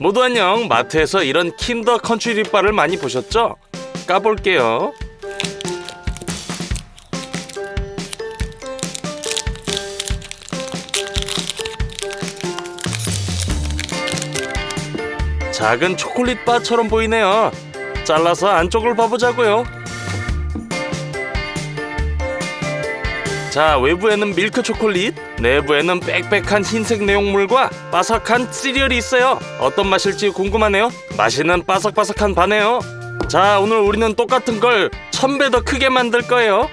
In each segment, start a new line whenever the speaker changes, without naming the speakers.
모두 안녕. 마트에서 이런 킨더 컨츄리 바를 많이 보셨죠? 까볼게요. 작은 초콜릿 바처럼 보이네요. 잘라서 안쪽을 봐보자고요. 자, 외부에는 밀크 초콜릿, 내부에는 빽빽한 흰색 내용물과 바삭한 시리얼이 있어요. 어떤 맛일지 궁금하네요. 맛있는 바삭바삭한 바네요. 자, 오늘 우리는 똑같은 걸 1000배 더 크게 만들 거예요.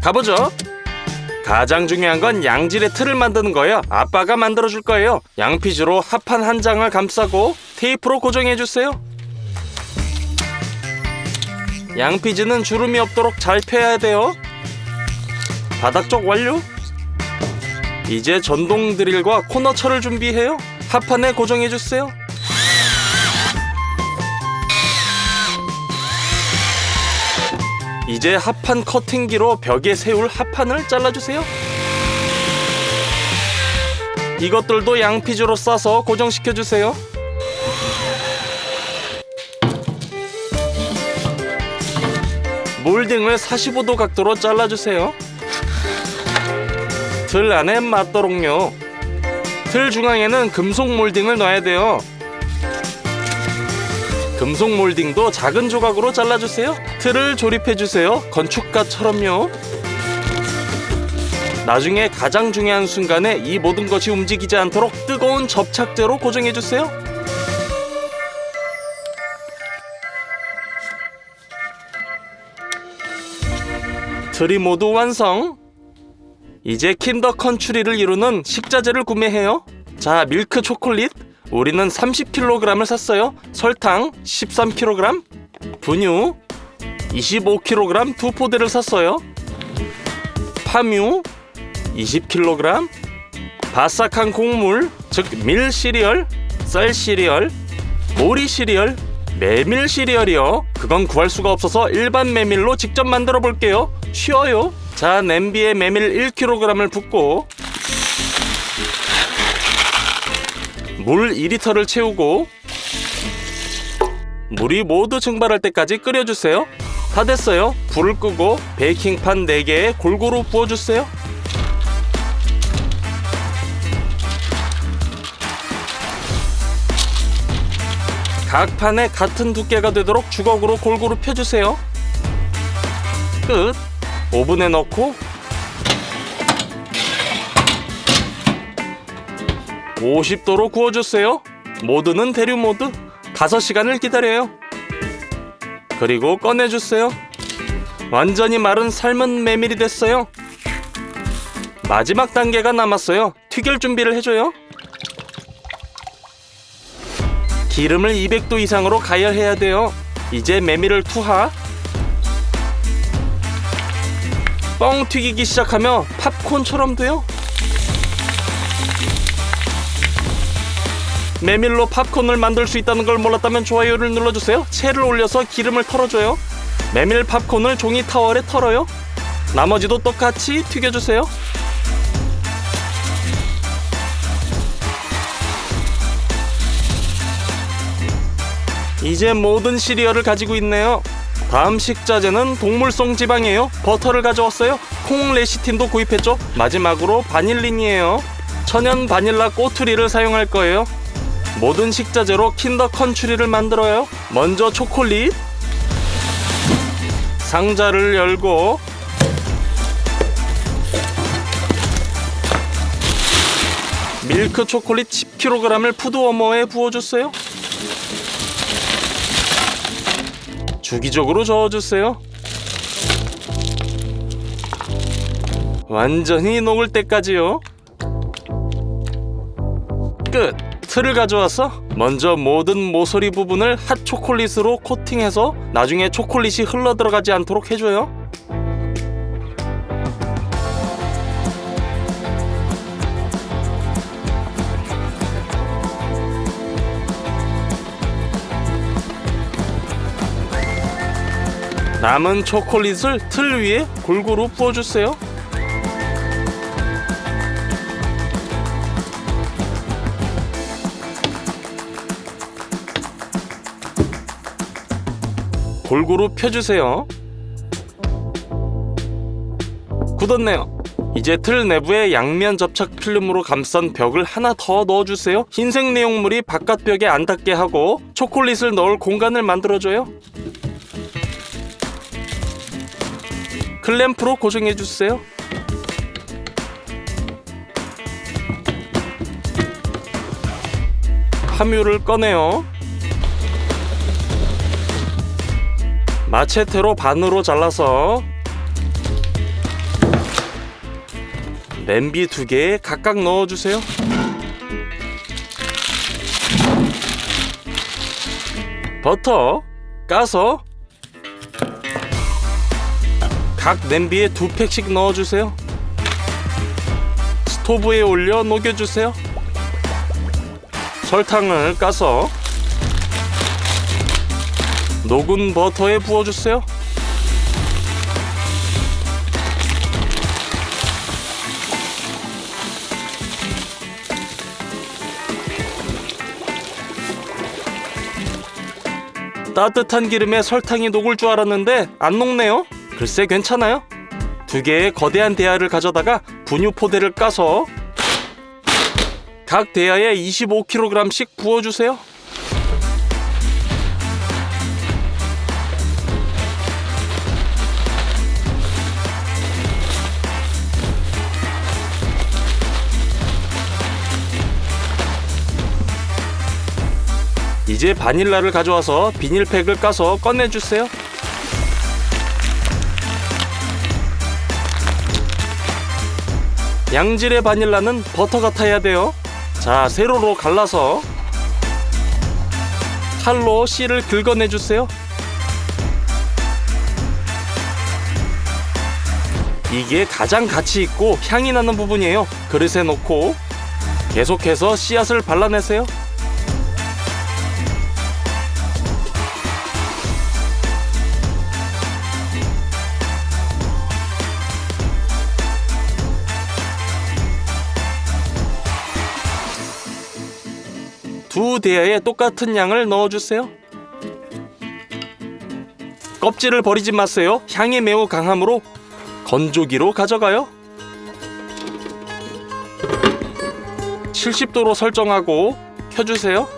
가보죠. 가장 중요한 건 양질의 틀을 만드는 거예요. 아빠가 만들어줄 거예요. 양피지로 합판 한 장을 감싸고 테이프로 고정해주세요. 양피지는 주름이 없도록 잘 펴야 돼요. 바닥 쪽 완료. 이제 전동 드릴과 코너철을 준비해요. 합판에 고정해주세요. 이제 합판 커팅기로 벽에 세울 합판을 잘라주세요. 이것들도 양피지로 싸서 고정시켜주세요. 몰딩을 45도 각도로 잘라주세요. 틀 안에 맞도록요. 틀 중앙에는 금속 몰딩을 놔야 돼요. 금속 몰딩도 작은 조각으로 잘라주세요. 틀을 조립해주세요. 건축가처럼요. 나중에 가장 중요한 순간에 이 모든 것이 움직이지 않도록 뜨거운 접착제로 고정해주세요. 틀이 모두 완성. 이제 킨더 컨츄리를 이루는 식자재를 구매해요. 자, 밀크 초콜릿 우리는 30kg을 샀어요. 설탕 13kg, 분유 25kg 두 포대를 샀어요. 파뮤 20kg, 바삭한 곡물 즉 밀 시리얼, 쌀 시리얼, 모리 시리얼, 메밀 시리얼이요. 그건 구할 수가 없어서 일반 메밀로 직접 만들어 볼게요. 쉬워요. 자, 냄비에 메밀 1kg을 붓고 물 2리터를 채우고 물이 모두 증발할 때까지 끓여주세요. 다 됐어요. 불을 끄고 베이킹판 4개에 골고루 부어주세요. 각 판에 같은 두께가 되도록 주걱으로 골고루 펴주세요. 끝. 오븐에 넣고 50도로 구워주세요. 모드는 대류 모드. 5시간을 기다려요. 그리고 꺼내주세요. 완전히 마른 삶은 메밀이 됐어요. 마지막 단계가 남았어요. 튀길 준비를 해줘요. 기름을 200도 이상으로 가열해야 돼요. 이제 메밀을 투하. 뻥 튀기기 시작하며 팝콘처럼 돼요. 메밀로 팝콘을 만들 수 있다는 걸 몰랐다면 좋아요를 눌러주세요. 채를 올려서 기름을 털어줘요. 메밀 팝콘을 종이 타월에 털어요. 나머지도 똑같이 튀겨주세요. 이제 모든 시리얼을 가지고 있네요. 다음 식자재는 동물성 지방이에요. 버터를 가져왔어요. 콩 레시틴도 구입했죠. 마지막으로 바닐린이에요. 천연 바닐라 꼬투리를 사용할 거예요. 모든 식자재로 킨더 컨츄리를 만들어요. 먼저 초콜릿. 상자를 열고 밀크 초콜릿 10kg을 푸드워머에 부어주세요. 주기적으로 저어주세요. 완전히 녹을 때까지요. 끝! 틀을 가져와서 먼저 모든 모서리 부분을 핫 초콜릿으로 코팅해서 나중에 초콜릿이 흘러 들어가지 않도록 해줘요. 남은 초콜릿을 틀 위에 골고루 부어주세요. 골고루 펴주세요. 굳었네요. 이제 틀 내부에 양면 접착 필름으로 감싼 벽을 하나 더 넣어주세요. 흰색 내용물이 바깥 벽에 안 닿게 하고 초콜릿을 넣을 공간을 만들어줘요. 클램프로 고정해주세요. 함유를 꺼내요. 마체테로 반으로 잘라서 냄비 2개에 각각 넣어주세요. 버터 까서 각 냄비에 2팩씩 넣어주세요. 스토브에 올려 녹여주세요. 설탕을 까서 녹은 버터에 부어주세요. 따뜻한 기름에 설탕이 녹을 줄 알았는데 안 녹네요. 글쎄 괜찮아요. 2개의 거대한 대야를 가져다가 분유 포대를 까서 각 대야에 25kg씩 부어주세요. 이제 바닐라를 가져와서 비닐팩을 까서 꺼내주세요. 양질의 바닐라는 버터 같아야 돼요. 자, 세로로 갈라서 칼로 씨를 긁어내주세요. 이게 가장 가치 있고 향이 나는 부분이에요. 그릇에 놓고 계속해서 씨앗을 발라내세요. 두 대야에 똑같은 양을 넣어주세요. 껍질을 버리지 마세요. 향이 매우 강하므로 건조기로 가져가요. 70도로 설정하고 켜주세요.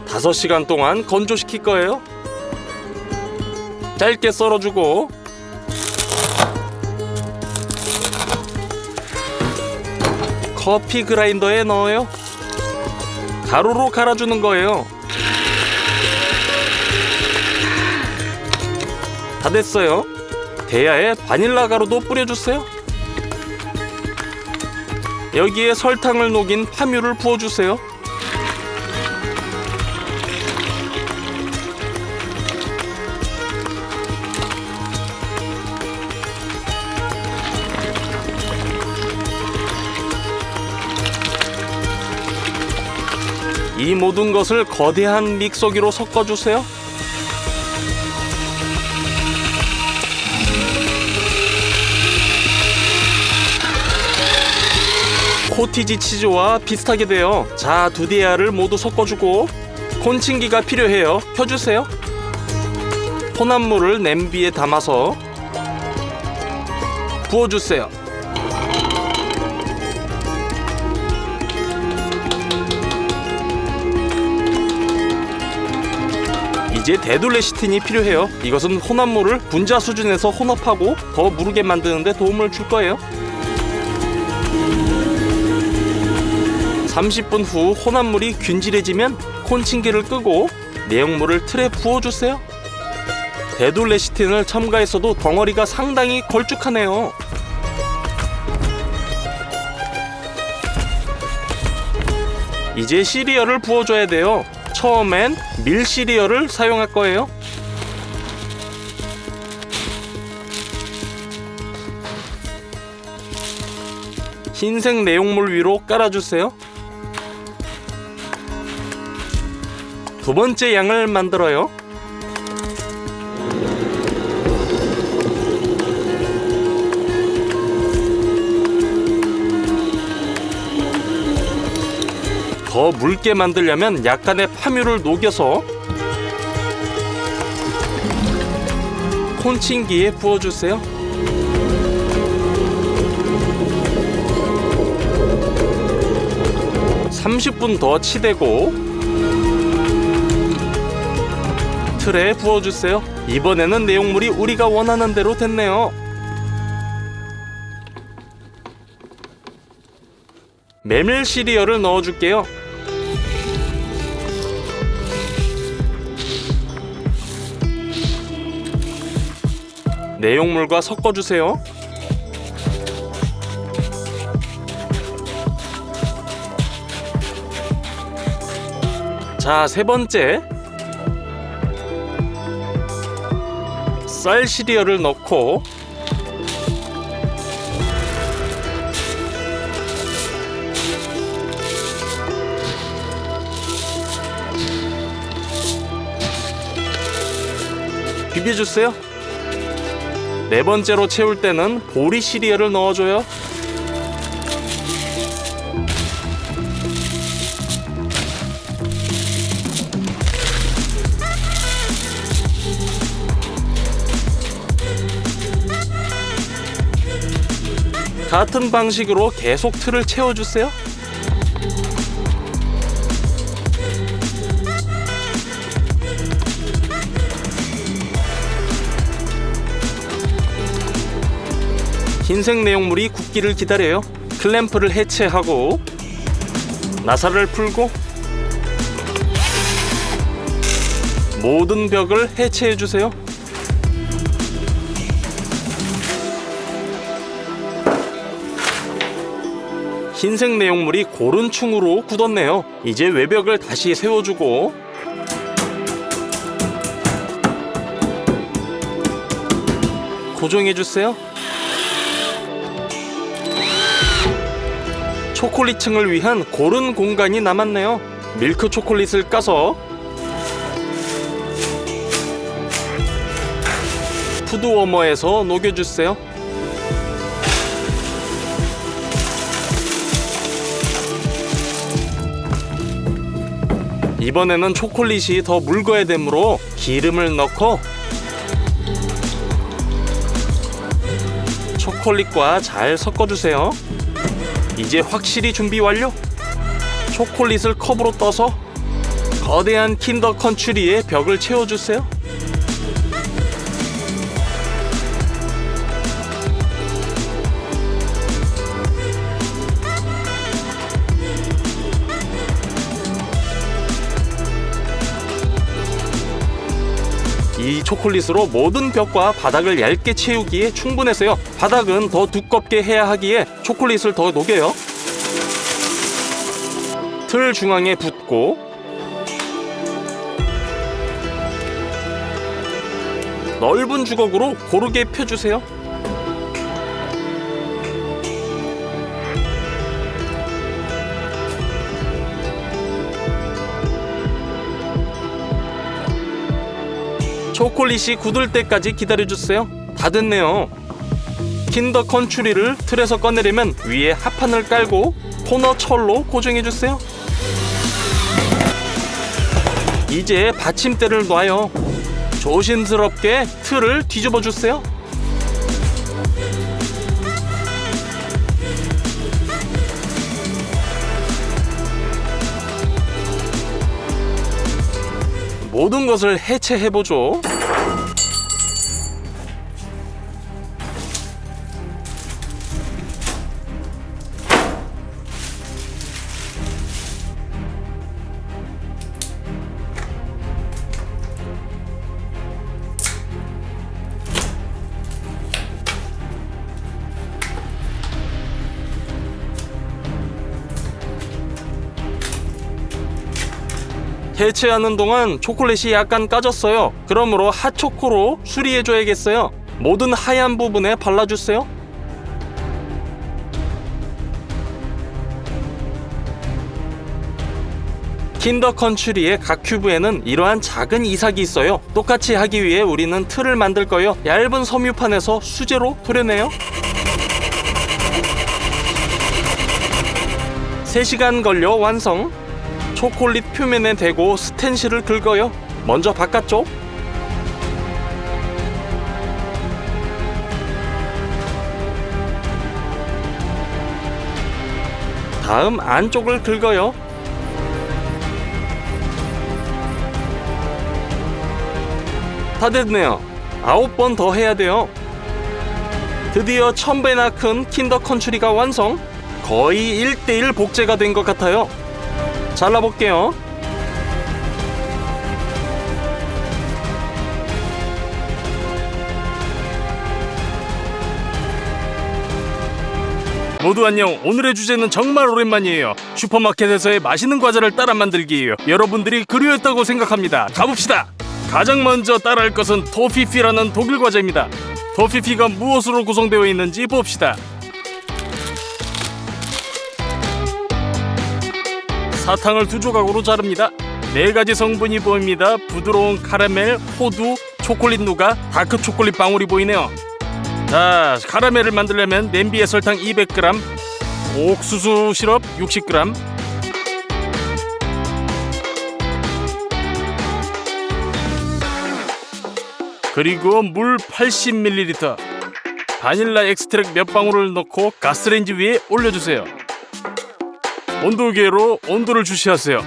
5시간 동안 건조시킬 거예요. 짧게 썰어주고 커피 그라인더에 넣어요. 가루로 갈아주는 거예요. 다 됐어요. 대야에 바닐라 가루도 뿌려주세요. 여기에 설탕을 녹인 파뮤를 부어주세요. 이 모든 것을 거대한 믹서기로 섞어주세요. 코티지 치즈와 비슷하게 돼요. 자, 2대야를 모두 섞어주고 콘칭기가 필요해요. 켜주세요. 혼합물을 냄비에 담아서 부어주세요. 이제 데둘레시틴이 필요해요. 이것은 혼합물을 분자 수준에서 혼합하고 더 무르게 만드는 데 도움을 줄 거예요. 30분 후 혼합물이 균질해지면 콘칭기를 끄고 내용물을 틀에 부어주세요. 데둘레시틴을 첨가했어도 덩어리가 상당히 걸쭉하네요. 이제 시리얼을 부어줘야 돼요. 처음엔 밀 시리얼을 사용할 거예요. 흰색 내용물 위로 깔아주세요. 2번째 양을 만들어요. 더 묽게 만들려면 약간의 파뮤를 녹여서 콘칭기에 부어주세요. (30분) 더 치대고 틀에 부어주세요. 이번에는 내용물이 우리가 원하는 대로 됐네요. 메밀 시리얼을 넣어줄게요. 내용물과 섞어주세요. 자, 세 번째, 쌀 시리얼을 넣고 비벼주세요. 네 번째로 채울 때는 보리 시리얼을 넣어줘요. 같은 방식으로 계속 틀을 채워주세요. 흰색 내용물이 굳기를 기다려요. 클램프를 해체하고 나사를 풀고 모든 벽을 해체해주세요. 흰색 내용물이 고른충으로 굳었네요. 이제 외벽을 다시 세워주고 고정해주세요. 초콜릿층을 위한 고른 공간이 남았네요. 밀크 초콜릿을 까서 푸드워머에서 녹여주세요. 이번에는 초콜릿이 더 묽어야 되므로 기름을 넣고 초콜릿과 잘 섞어주세요. 이제 확실히 준비 완료! 초콜릿을 컵으로 떠서 거대한 킨더 컨츄리의 벽을 채워주세요. 이 초콜릿으로 모든 벽과 바닥을 얇게 채우기에 충분해서요. 바닥은 더 두껍게 해야 하기에 초콜릿을 더 녹여요. 틀 중앙에 붓고 넓은 주걱으로 고르게 펴주세요. 초콜릿이 굳을 때까지 기다려주세요. 다 됐네요. 킨더 컨츄리를 틀에서 꺼내려면 위에 합판을 깔고 코너 철로 고정해주세요. 이제 받침대를 놔요. 조심스럽게 틀을 뒤집어주세요. 모든 것을 해체해보죠. 해체하는 동안 초콜릿이 약간 까졌어요. 그러므로 핫초코로 수리해줘야겠어요. 모든 하얀 부분에 발라주세요. 킨더 컨츄리의 각 큐브에는 이러한 작은 이삭이 있어요. 똑같이 하기 위해 우리는 틀을 만들 거예요. 얇은 섬유판에서 수제로 도려내요. 3시간 걸려 완성. 초콜릿 표면에 대고 스텐실을 긁어요. 먼저 바깥쪽, 다음 안쪽을 긁어요. 다 됐네요. 9번 더 해야 돼요. 드디어 1000배나 큰 킨더 컨츄리가 완성. 거의 1:1 복제가 된 것 같아요. 잘라볼게요. 모두 안녕. 오늘의 주제는 정말 오랜만이에요. 슈퍼마켓에서의 맛있는 과자를 따라 만들기예요. 여러분들이 그리웠다고 생각합니다. 가봅시다. 가장 먼저 따라할 것은 토피피라는 독일 과자입니다. 토피피가 무엇으로 구성되어 있는지 봅시다. 사탕을 2조각으로 자릅니다. 4가지 성분이 보입니다. 부드러운 카라멜, 호두, 초콜릿 누가, 다크 초콜릿 방울이 보이네요. 자, 카라멜을 만들려면 냄비에 설탕 200g, 옥수수 시럽 60g, 그리고 물 80ml, 바닐라 엑스트랙 몇 방울을 넣고 가스레인지 위에 올려주세요. 온도계로 온도를 주시하세요.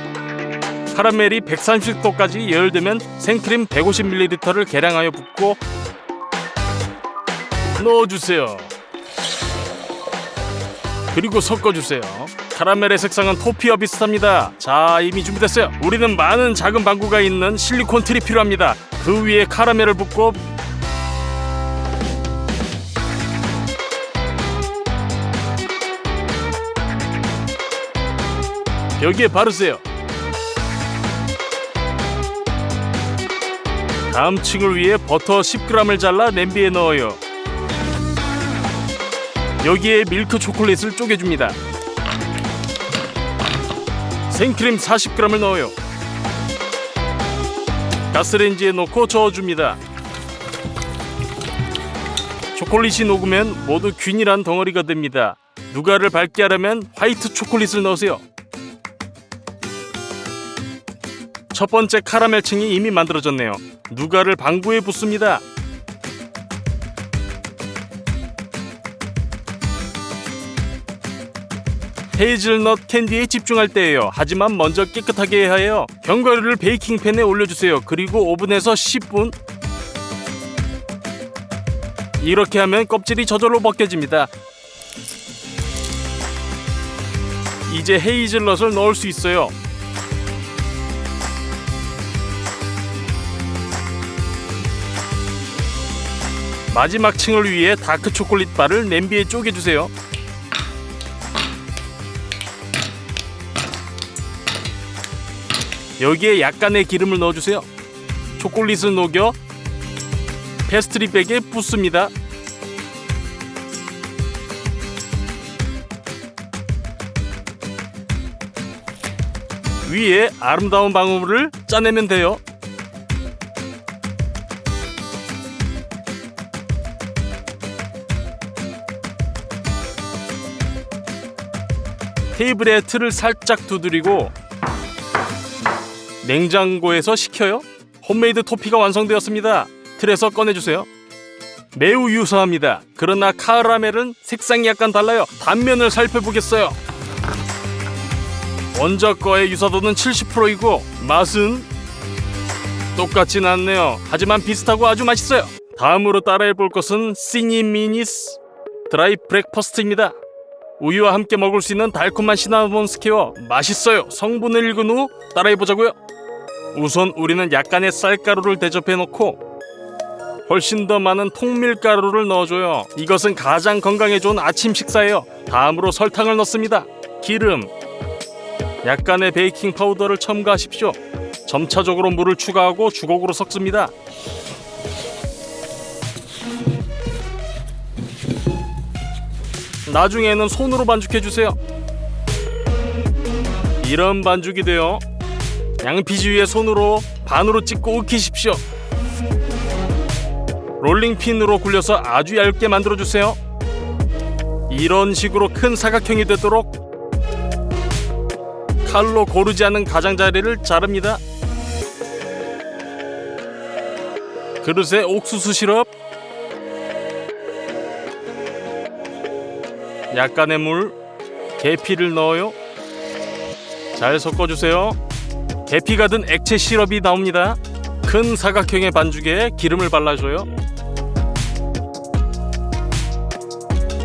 카라멜이 130도까지 예열되면 생크림 150ml를 계량하여 붓고 넣어주세요. 그리고 섞어주세요. 카라멜의 색상은 토피와 비슷합니다. 자, 이미 준비됐어요. 우리는 많은 작은 방구가 있는 실리콘 틀이 필요합니다. 그 위에 카라멜을 붓고 여기에 바르세요. 다음 층을 위해 버터 10g을 잘라 냄비에 넣어요. 여기에 밀크 초콜릿을 쪼개줍니다. 생크림 40g을 넣어요. 가스레인지에 넣고 저어줍니다. 초콜릿이 녹으면 모두 균일한 덩어리가 됩니다. 누가를 밝게 하려면 화이트 초콜릿을 넣으세요. 첫 번째 카라멜 층이 이미 만들어졌네요. 누가를 방구에 붓습니다. 헤이즐넛 캔디에 집중할 때예요. 하지만 먼저 깨끗하게 해야 해요. 견과류를 베이킹팬에 올려주세요. 그리고 오븐에서 10분. 이렇게 하면 껍질이 저절로 벗겨집니다. 이제 헤이즐넛을 넣을 수 있어요. 마지막 층을 위해 다크 초콜릿 바를 냄비에 쪼개주세요. 여기에 약간의 기름을 넣어주세요. 초콜릿을 녹여 페스트리백에 붓습니다. 위에 아름다운 방울을 짜내면 돼요. 테이블에 틀을 살짝 두드리고 냉장고에서 식혀요. 홈메이드 토피가 완성되었습니다. 틀에서 꺼내주세요. 매우 유사합니다. 그러나 카라멜은 색상이 약간 달라요. 단면을 살펴보겠어요. 원작 거의 유사도는 70%이고 맛은 똑같진 않네요. 하지만 비슷하고 아주 맛있어요. 다음으로 따라해볼 것은 시니미니스 드라이 브렉퍼스트입니다. 우유와 함께 먹을 수 있는 달콤한 시나몬 스퀘어. 맛있어요. 성분을 읽은 후 따라해보자고요. 우선 우리는 약간의 쌀가루를 대접해 놓고 훨씬 더 많은 통밀가루를 넣어줘요. 이것은 가장 건강에 좋은 아침 식사예요. 다음으로 설탕을 넣습니다. 기름, 약간의 베이킹 파우더를 첨가하십시오. 점차적으로 물을 추가하고 주걱으로 섞습니다. 나중에는 손으로 반죽해주세요. 이런 반죽이 돼요. 양피지 위에 손으로 반으로 찍고 익히십시오. 롤링핀으로 굴려서 아주 얇게 만들어주세요. 이런 식으로 큰 사각형이 되도록 칼로 고르지 않은 가장자리를 자릅니다. 그릇에 옥수수 시럽, 약간의 물, 계피를 넣어요. 잘 섞어주세요. 계피가 든 액체 시럽이 나옵니다. 큰 사각형의 반죽에 기름을 발라줘요.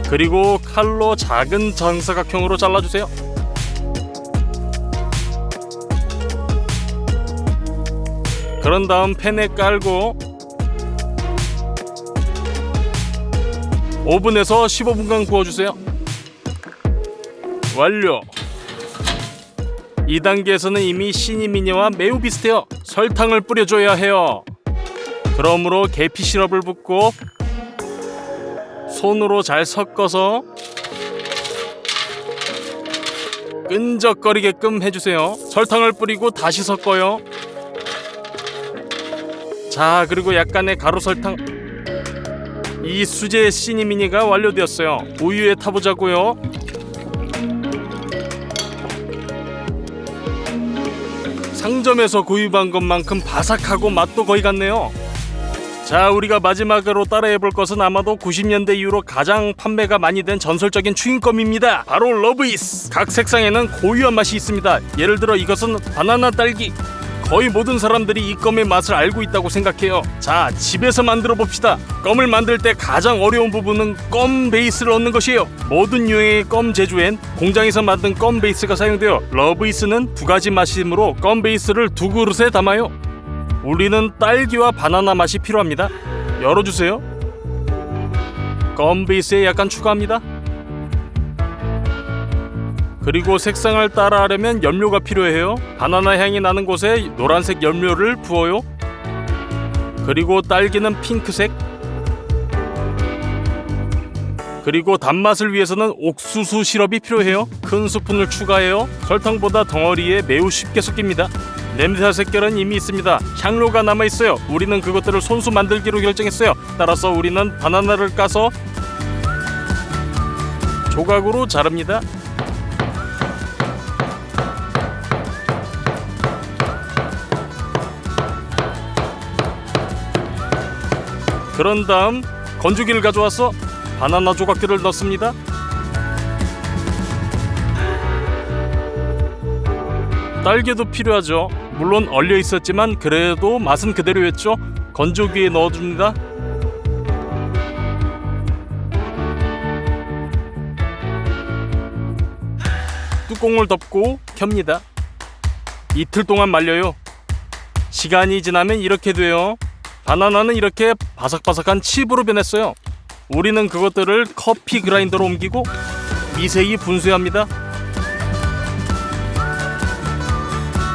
그리고 칼로 작은 정사각형으로 잘라주세요. 그런 다음 팬에 깔고 오븐에서 15분간 구워주세요. 완료. 이 단계에서는 이미 시니미니와 매우 비슷해요. 설탕을 뿌려줘야 해요. 그러므로 계피 시럽을 붓고 손으로 잘 섞어서 끈적거리게끔 해주세요. 설탕을 뿌리고 다시 섞어요. 자, 그리고 약간의 가루 설탕. 이 수제 시니미니가 완료되었어요. 우유에 타보자고요. 상점에서 구입한 것만큼 바삭하고 맛도 거의 같네요. 자, 우리가 마지막으로 따라해볼 것은 아마도 90년대 이후로 가장 판매가 많이 된 전설적인 추인껌입니다. 바로 러브이스. 각 색상에는 고유한 맛이 있습니다. 예를 들어 이것은 바나나 딸기. 거의 모든 사람들이 이 껌의 맛을 알고 있다고 생각해요. 자, 집에서 만들어 봅시다. 껌을 만들 때 가장 어려운 부분은 껌 베이스를 얻는 것이에요. 모든 유형의 껌 제조엔 공장에서 만든 껌 베이스가 사용되어 러브이스는 두 가지 맛이므로 껌 베이스를 두 그릇에 담아요. 우리는 딸기와 바나나 맛이 필요합니다. 열어주세요. 껌 베이스에 약간 추가합니다. 그리고 색상을 따라하려면 염료가 필요해요. 바나나 향이 나는 곳에 노란색 염료를 부어요. 그리고 딸기는 핑크색. 그리고 단맛을 위해서는 옥수수 시럽이 필요해요. 큰 스푼을 추가해요. 설탕보다 덩어리에 매우 쉽게 섞입니다. 냄새 색결은 이미 있습니다. 향료가 남아있어요. 우리는 그것들을 손수 만들기로 결정했어요. 따라서 우리는 바나나를 까서 조각으로 자릅니다. 그런 다음 건조기를 가져와서 바나나 조각들을 넣습니다. 딸기도 필요하죠. 물론 얼려 있었지만 그래도 맛은 그대로였죠. 건조기에 넣어줍니다. 뚜껑을 덮고 켭니다. 이틀 동안 말려요. 시간이 지나면 이렇게 돼요. 바나나는 이렇게 바삭바삭한 칩으로 변했어요. 우리는 그것들을 커피 그라인더로 옮기고 미세히 분쇄합니다.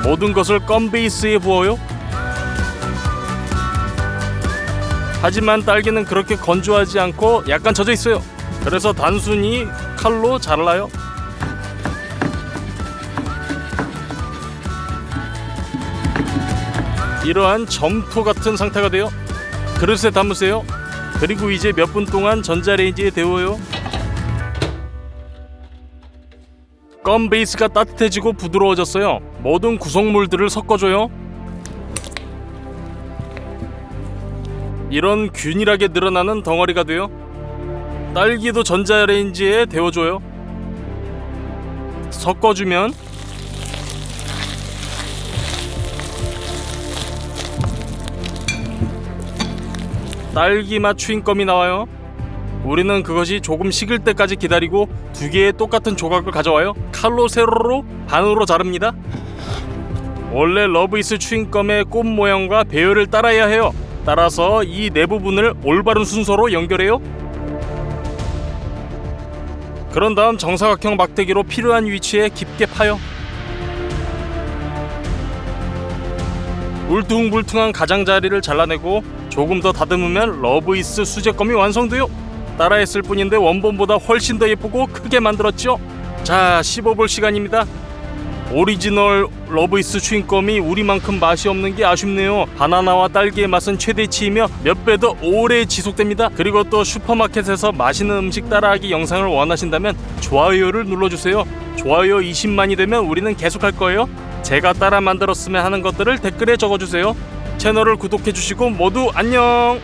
모든 것을 껌 베이스에 부어요. 하지만 딸기는 그렇게 건조하지 않고 약간 젖어 있어요. 그래서 단순히 칼로 잘라요. 이러한 점토 같은 상태가 돼요. 그릇에 담으세요. 그리고 이제 몇 분 동안 전자레인지에 데워요. 껌 베이스가 따뜻해지고 부드러워졌어요. 모든 구성물들을 섞어줘요. 이런 균일하게 늘어나는 덩어리가 돼요. 딸기도 전자레인지에 데워줘요. 섞어주면 딸기 맛 추인껌이 나와요. 우리는 그것이 조금 식을 때까지 기다리고 두 개의 똑같은 조각을 가져와요. 칼로 세로로 반으로 자릅니다. 원래 러브이스 추인껌의 꽃 모양과 배열을 따라야 해요. 따라서 이 네 부분을 올바른 순서로 연결해요. 그런 다음 정사각형 막대기로 필요한 위치에 깊게 파요. 울퉁불퉁한 가장자리를 잘라내고 조금 더 다듬으면 러브이스 수제껌이 완성돼요. 따라했을 뿐인데 원본보다 훨씬 더 예쁘고 크게 만들었죠. 자, 씹어볼 시간입니다. 오리지널 러브이스 추인껌이 우리만큼 맛이 없는 게 아쉽네요. 바나나와 딸기의 맛은 최대치이며 몇 배 더 오래 지속됩니다. 그리고 또 슈퍼마켓에서 맛있는 음식 따라하기 영상을 원하신다면 좋아요를 눌러주세요. 좋아요 20만이 되면 우리는 계속할 거예요. 제가 따라 만들었으면 하는 것들을 댓글에 적어주세요. 채널을 구독해주시고 모두 안녕.